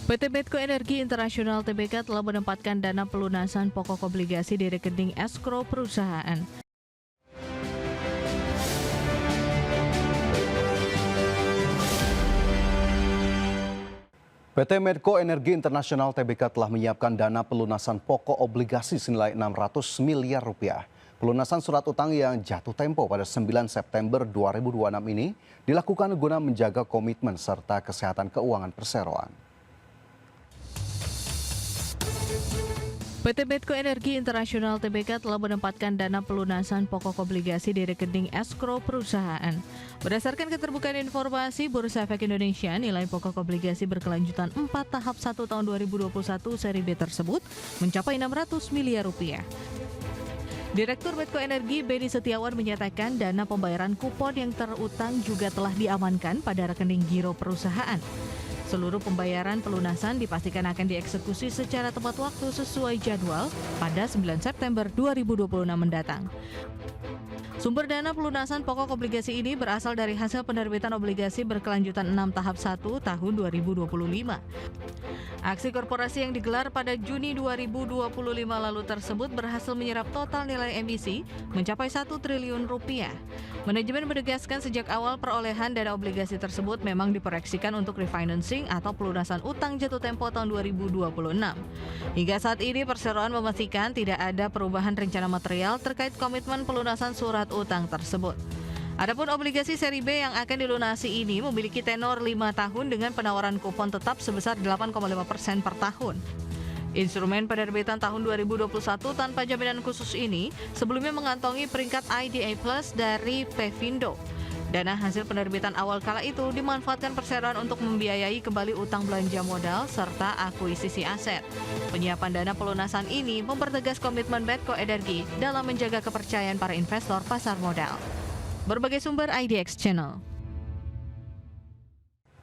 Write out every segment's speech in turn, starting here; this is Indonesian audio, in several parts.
PT Medco Energi Internasional Tbk telah menempatkan dana pelunasan pokok obligasi di rekening escrow perusahaan. PT Medco Energi Internasional Tbk telah menyiapkan dana pelunasan pokok obligasi senilai 600 miliar rupiah. Pelunasan surat utang yang jatuh tempo pada 9 September 2026 ini dilakukan guna menjaga komitmen serta kesehatan keuangan perseroan. PT Medco Energi Internasional Tbk telah menempatkan dana pelunasan pokok obligasi di rekening escrow perusahaan. Berdasarkan keterbukaan informasi Bursa Efek Indonesia, nilai pokok obligasi berkelanjutan 4 tahap 1 tahun 2021 seri B tersebut mencapai 600 miliar rupiah. Direktur Medco Energi Beni Setiawan menyatakan dana pembayaran kupon yang terutang juga telah diamankan pada rekening giro perusahaan. Seluruh pembayaran pelunasan dipastikan akan dieksekusi secara tepat waktu sesuai jadwal pada 9 September 2026 mendatang. Sumber dana pelunasan pokok obligasi ini berasal dari hasil penerbitan obligasi berkelanjutan 6 tahap 1 tahun 2025. Aksi korporasi yang digelar pada Juni 2025 lalu tersebut berhasil menyerap total nilai emisi mencapai 1 triliun rupiah. Manajemen menegaskan sejak awal perolehan dana obligasi tersebut memang diproyeksikan untuk refinancing atau pelunasan utang jatuh tempo tahun 2026. Hingga saat ini perseroan memastikan tidak ada perubahan rencana material terkait komitmen pelunasan surat utang tersebut. Adapun obligasi seri B yang akan dilunasi ini memiliki tenor 5 tahun dengan penawaran kupon tetap sebesar 8,5% per tahun. Instrumen penerbitan tahun 2021 tanpa jaminan khusus ini sebelumnya mengantongi peringkat IDA Plus dari Pevindo. Dana hasil penerbitan awal kala itu dimanfaatkan perseroan untuk membiayai kembali utang belanja modal serta akuisisi aset. Penyiapan dana pelunasan ini mempertegas komitmen Medco Energi dalam menjaga kepercayaan para investor pasar modal. Berbagai sumber IDX Channel.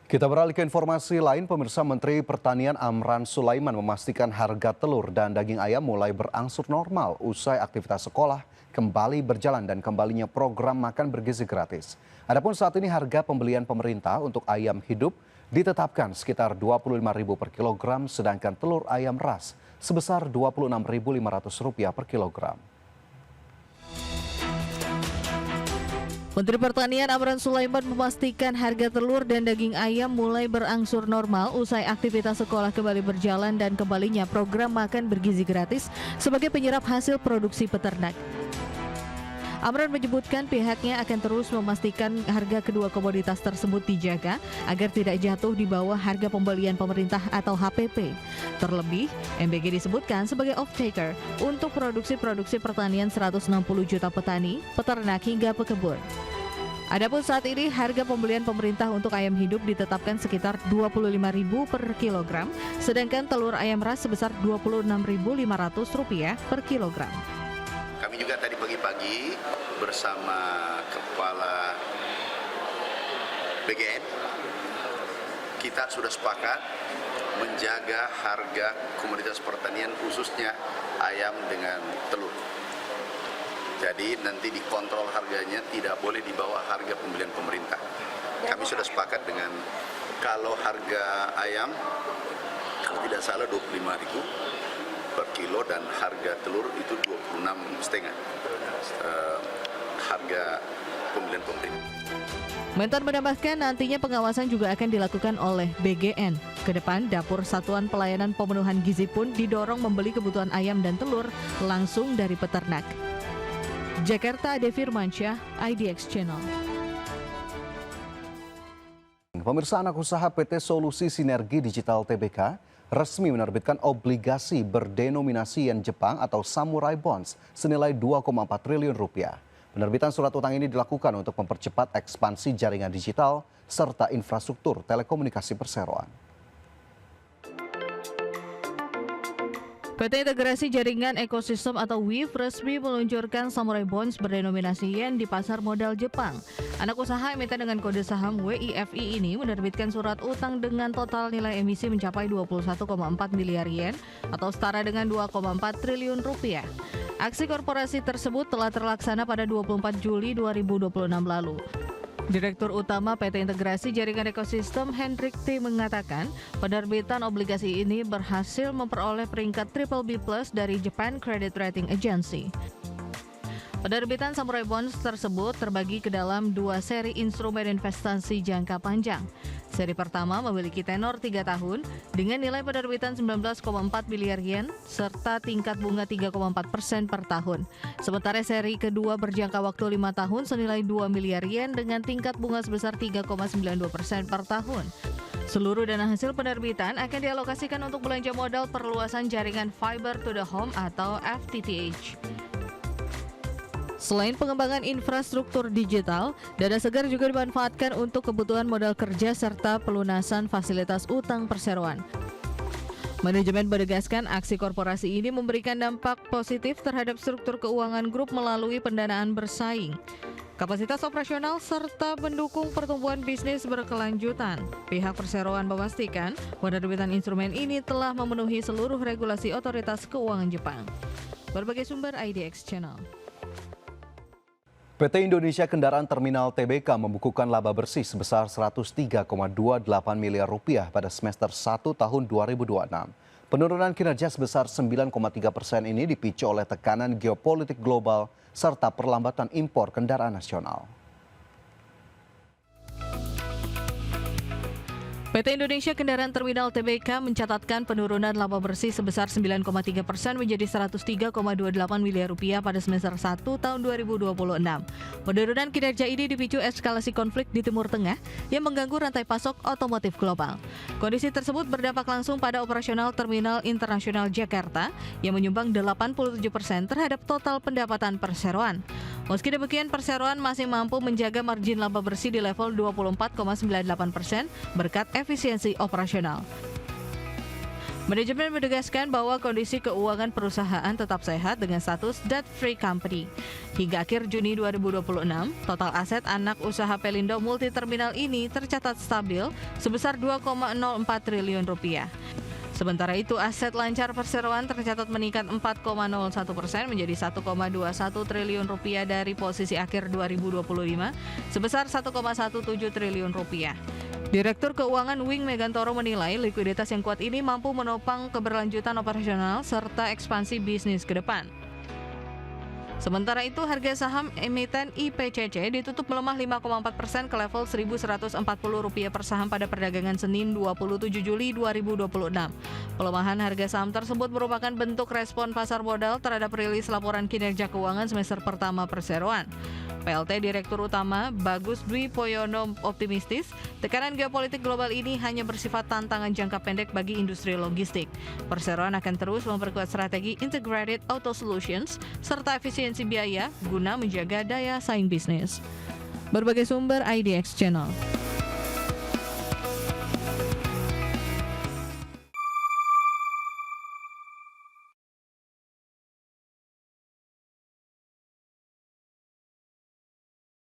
Kita beralih ke informasi lain, pemirsa. Menteri Pertanian Amran Sulaiman memastikan harga telur dan daging ayam mulai berangsur normal usai aktivitas sekolah kembali berjalan dan kembalinya program makan bergizi gratis. Adapun saat ini harga pembelian pemerintah untuk ayam hidup ditetapkan sekitar Rp25.000 per kilogram, sedangkan telur ayam ras sebesar Rp26.500 per kilogram. Menteri Pertanian Amran Sulaiman memastikan harga telur dan daging ayam mulai berangsur normal usai aktivitas sekolah kembali berjalan dan kembalinya program makan bergizi gratis sebagai penyerap hasil produksi peternak. Amran menyebutkan pihaknya akan terus memastikan harga kedua komoditas tersebut dijaga agar tidak jatuh di bawah harga pembelian pemerintah atau HPP. Terlebih, MBG disebutkan sebagai off-taker untuk produksi pertanian 160 juta petani, peternak hingga pekebun. Adapun saat ini harga pembelian pemerintah untuk ayam hidup ditetapkan sekitar Rp25.000 per kilogram, sedangkan telur ayam ras sebesar Rp26.500 per kilogram. Kami juga tadi pagi-pagi bersama Kepala BGN, kita sudah sepakat menjaga harga komoditas pertanian khususnya ayam dengan telur. Jadi nanti dikontrol harganya tidak boleh di bawah harga pembelian pemerintah. Kami sudah sepakat dengan kalau harga ayam kalau tidak salah Rp25.000 per kilo dan harga telur itu 26,5 harga pembelian pemerintah. Mentan menambahkan nantinya pengawasan juga akan dilakukan oleh BGN. Kedepan, Dapur Satuan Pelayanan Pemenuhan Gizi pun didorong membeli kebutuhan ayam dan telur langsung dari peternak. Jakarta, Ade Firmansyah, IDX Channel. Pemirsa, anak usaha PT Solusi Sinergi Digital Tbk resmi menerbitkan obligasi berdenominasi yen Jepang atau Samurai Bonds senilai Rp2,4 triliun. Penerbitan surat utang ini dilakukan untuk mempercepat ekspansi jaringan digital serta infrastruktur telekomunikasi perseroan. PT Integrasi Jaringan Ekosistem atau WIF resmi meluncurkan Samurai Bonds berdenominasi yen di pasar modal Jepang. Anak usaha emiten dengan kode saham WIFI ini menerbitkan surat utang dengan total nilai emisi mencapai 21,4 miliar yen atau setara dengan 2,4 triliun rupiah. Aksi korporasi tersebut telah terlaksana pada 24 Juli 2026 lalu. Direktur Utama PT Integrasi Jaringan Ekosistem Hendrik T. mengatakan penerbitan obligasi ini berhasil memperoleh peringkat BBB+ dari Japan Credit Rating Agency. Penerbitan Samurai Bonds tersebut terbagi ke dalam 2 seri instrumen investasi jangka panjang. Seri pertama memiliki tenor 3 tahun dengan nilai penerbitan 19,4 miliar yen serta tingkat bunga 3,4% per tahun. Sementara seri kedua berjangka waktu 5 tahun senilai 2 miliar yen dengan tingkat bunga sebesar 3,92% per tahun. Seluruh dana hasil penerbitan akan dialokasikan untuk belanja modal perluasan jaringan Fiber to the Home atau FTTH. Selain pengembangan infrastruktur digital, dana segar juga dimanfaatkan untuk kebutuhan modal kerja serta pelunasan fasilitas utang perseroan. Manajemen menegaskan aksi korporasi ini memberikan dampak positif terhadap struktur keuangan grup melalui pendanaan bersaing, kapasitas operasional, serta mendukung pertumbuhan bisnis berkelanjutan. Pihak perseroan memastikan penerbitan instrumen ini telah memenuhi seluruh regulasi otoritas keuangan Jepang. Berbagai sumber IDX Channel. PT Indonesia Kendaraan Terminal Tbk membukukan laba bersih sebesar 103,28 miliar rupiah pada semester 1 tahun 2026. Penurunan kinerja sebesar 9,3% ini dipicu oleh tekanan geopolitik global serta perlambatan impor kendaraan nasional. PT Indonesia Kendaraan Terminal Tbk mencatatkan penurunan laba bersih sebesar 9,3% menjadi 103,28 miliar rupiah pada semester 1 tahun 2026. Penurunan kinerja ini dipicu eskalasi konflik di Timur Tengah yang mengganggu rantai pasok otomotif global. Kondisi tersebut berdampak langsung pada operasional Terminal Internasional Jakarta yang menyumbang 87% terhadap total pendapatan perseroan. Meski demikian, perseroan masih mampu menjaga margin laba bersih di level 24,98% berkat efisiensi operasional. Manajemen menegaskan bahwa kondisi keuangan perusahaan tetap sehat dengan status debt-free company. Hingga akhir Juni 2026, total aset anak usaha Pelindo Multi Terminal ini tercatat stabil sebesar 2,04 triliun rupiah. Sementara itu, aset lancar perseroan tercatat meningkat 4,01% menjadi 1,21 triliun rupiah dari posisi akhir 2025 sebesar 1,17 triliun rupiah. Direktur Keuangan Wing Megantoro menilai likuiditas yang kuat ini mampu menopang keberlanjutan operasional serta ekspansi bisnis ke depan. Sementara itu, harga saham emiten IPCC ditutup melemah 5,4% ke level Rp1.140 per saham pada perdagangan Senin 27 Juli 2026. Pelemahan harga saham tersebut merupakan bentuk respon pasar modal terhadap rilis laporan kinerja keuangan semester pertama perseroan. PLT Direktur Utama Bagus Dwi Poyono optimistis, tekanan geopolitik global ini hanya bersifat tantangan jangka pendek bagi industri logistik. Perseroan akan terus memperkuat strategi Integrated Auto Solutions serta efisiensi biaya guna menjaga daya saing bisnis. Berbagai sumber IDX Channel.